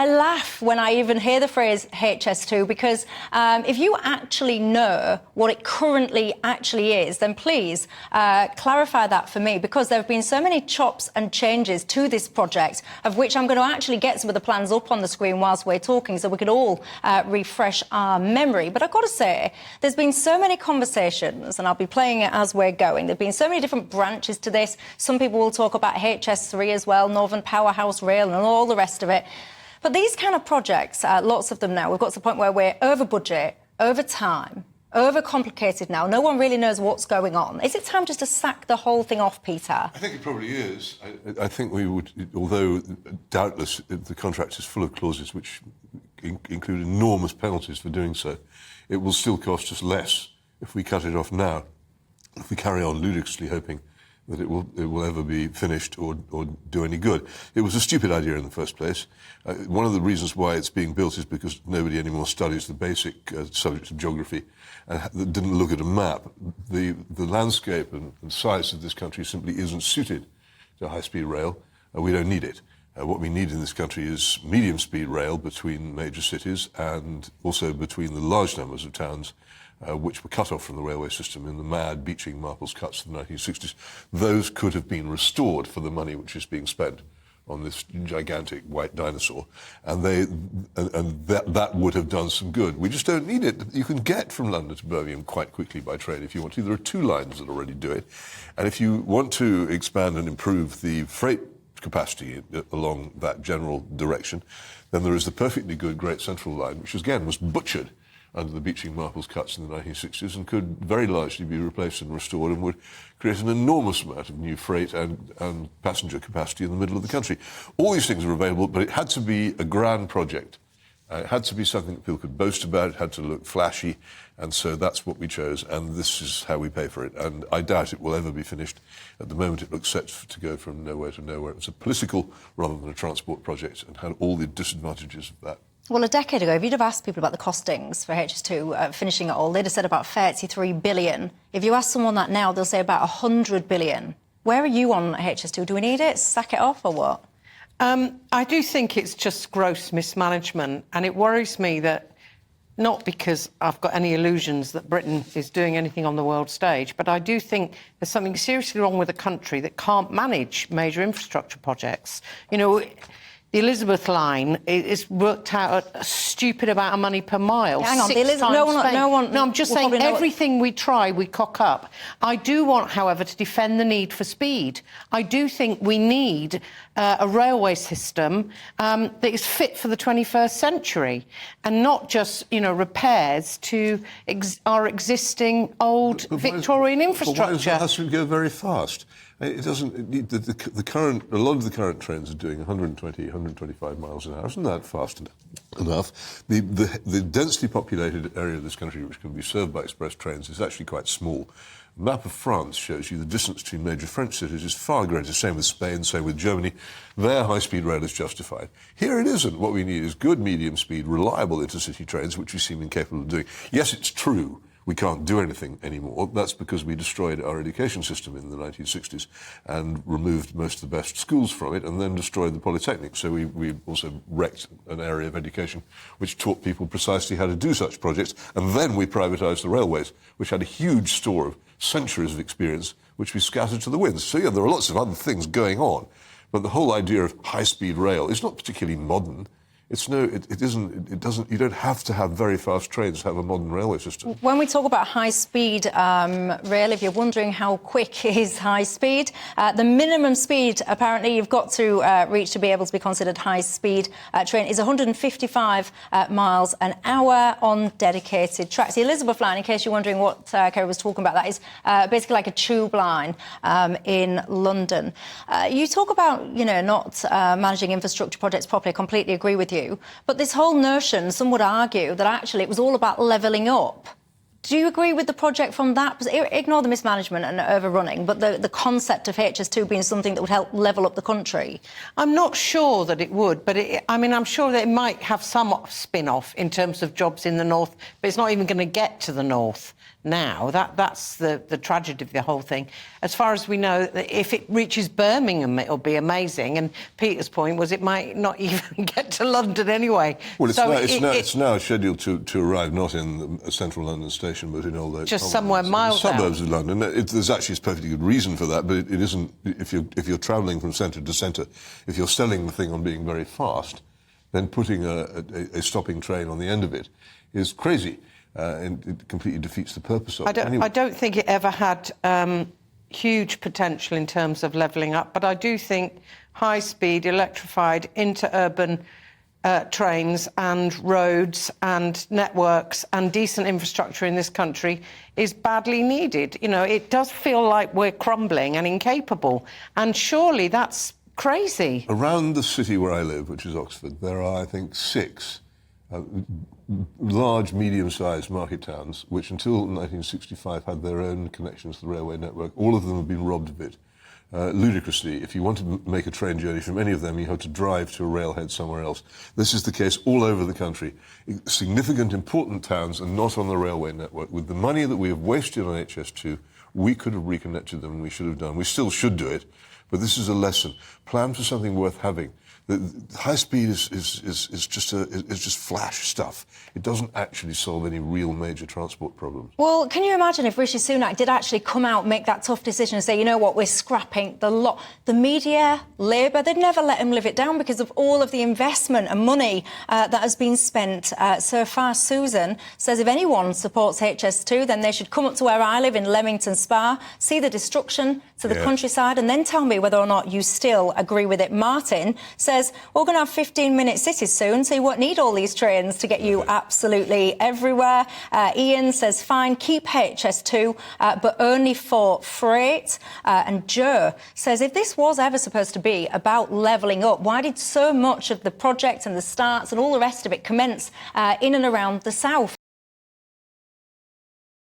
I laugh when I even hear the phrase HS2 because if you actually know what it currently actually is, then please clarify that for me, because there have been so many chops and changes to this project, of which I'm going to actually get some of the plans up on the screen whilst we're talking so we could all refresh our memory. But I've got to say, there's been so many conversations, and I'll be playing it as we're going. There have been so many different branches to this. Some people will talk about HS3 as well, Northern Powerhouse Rail and all the rest of it. But these kind of projects, lots of them now, we've got to the point where we're over budget, over time, over-complicated now. No one really knows what's going on. Is it time just to sack the whole thing off, Peter? I think it probably is. I think we would, although doubtless the contract is full of clauses which include enormous penalties for doing so, it will still cost us less if we cut it off now, if we carry on ludicrously hoping that it will ever be finished or do any good. It was a stupid idea in the first place. One of the reasons why it's being built is because nobody anymore studies the basic subjects of geography and didn't look at a map. The landscape and size of this country simply isn't suited to high-speed rail. We don't need it. What we need in this country is medium-speed rail between major cities and also between the large numbers of towns which were cut off from the railway system in the mad Beeching Marples cuts of the 1960s. Those could have been restored for the money which is being spent on this gigantic white dinosaur, and that would have done some good. We just don't need it. You can get from London to Birmingham quite quickly by train if you want to. There are 2 lines that already do it, and if you want to expand and improve the freight capacity along that general direction, then there is the perfectly good Great Central Line, which again was butchered under the Beeching Marples cuts in the 1960s and could very largely be replaced and restored and would create an enormous amount of new freight and passenger capacity in the middle of the country. All these things are available, but it had to be a grand project. It had to be something that people could boast about. It had to look flashy, and so that's what we chose, and this is how we pay for it. And I doubt it will ever be finished. At the moment, it looks set to go from nowhere to nowhere. It's a political rather than a transport project, and had all the disadvantages of that. Well, a decade ago, if you'd have asked people about the costings for HS2 finishing it all, they'd have said about 33 billion. If you ask someone that now, they'll say about 100 billion. Where are you on HS2? Do we need it? Sack it off or what? I do think it's just gross mismanagement, and it worries me that, not because I've got any illusions that Britain is doing anything on the world stage, but I do think there's something seriously wrong with a country that can't manage major infrastructure projects. You know, the Elizabeth line is worked out at a stupid amount of money per mile. Hang on, no, I'm just saying everything we try, we cock up. I do want, however, to defend the need for speed. I do think we need a railway system that is fit for the 21st century and not just, you know, repairs to our existing old Victorian infrastructure. But why does it go very fast? It doesn't. The current, a lot of the current trains are doing 120, 125 miles an hour. Isn't that fast enough? The densely populated area of this country, which can be served by express trains, is actually quite small. The map of France shows you the distance between major French cities is far greater. Same with Spain, same with Germany. Their high-speed rail is justified. Here it isn't. What we need is good medium-speed, reliable intercity trains, which we seem incapable of doing. Yes, it's true we can't do anything anymore. That's because we destroyed our education system in the 1960s and removed most of the best schools from it and then destroyed the Polytechnic. So we also wrecked an area of education which taught people precisely how to do such projects. And then we privatised the railways, which had a huge store of centuries of experience, which we scattered to the winds. So, yeah, there are lots of other things going on. But the whole idea of high-speed rail is not particularly modern. It doesn't, you don't have to have very fast trains to have a modern railway system. When we talk about high-speed rail, if you're wondering how quick is high-speed, the minimum speed, apparently, you've got to reach to be able to be considered high-speed train is 155 miles an hour on dedicated tracks. The Elizabeth line, in case you're wondering what Ceri was talking about, that is basically like a tube line in London. You talk about, you know, not managing infrastructure projects properly. I completely agree with you. But this whole notion, some would argue that actually it was all about levelling up. Do you agree with the project from that? Ignore the mismanagement and overrunning, but the concept of HS2 being something that would help level up the country? I'm not sure that it would, but I'm sure that it might have some spin-off in terms of jobs in the north, but it's not even going to get to the north. now. That's the tragedy of the whole thing. As far as we know, if it reaches Birmingham, it'll be amazing. And Peter's point was it might not even get to London anyway. Well, it's now scheduled to arrive not in the central London station, but in all the just somewhere miles suburbs out of London. There's actually a perfectly good reason for that, but it isn't. If you're travelling from centre to centre, if you're selling the thing on being very fast, then putting a stopping train on the end of it is crazy, and it completely defeats the purpose of it. Anyway. I don't think it ever had huge potential in terms of levelling up, but I do think high-speed, electrified, interurban trains and roads and networks and decent infrastructure in this country is badly needed. You know, it does feel like we're crumbling and incapable, and surely that's crazy. Around the city where I live, which is Oxford, there are, I think, 6 large, medium-sized market towns, which until 1965 had their own connections to the railway network. All of them have been robbed of it. Ludicrously, if you want to make a train journey from any of them, you have to drive to a railhead somewhere else. This is the case all over the country. Significant, important towns are not on the railway network. With the money that we have wasted on HS2, we could have reconnected them, and we should have done. We still should do it, but this is a lesson. Plan for something worth having. The high speed is just flash stuff. It doesn't actually solve any real major transport problems. Well, can you imagine if Rishi Sunak did actually come out, make that tough decision and say, you know what, we're scrapping the lot. The media, Labour, they'd never let him live it down because of all of the investment and money that has been spent so far. Susan says if anyone supports HS2, then they should come up to where I live in Leamington Spa, see the destruction to the countryside, and then tell me whether or not you still agree with it. Martin says, we're going to have 15-minute cities soon, so you won't need all these trains to get you absolutely everywhere. Ian says, fine, keep HS2, but only for freight. And Joe says, if this was ever supposed to be about levelling up, why did so much of the project and the starts and all the rest of it commence in and around the south?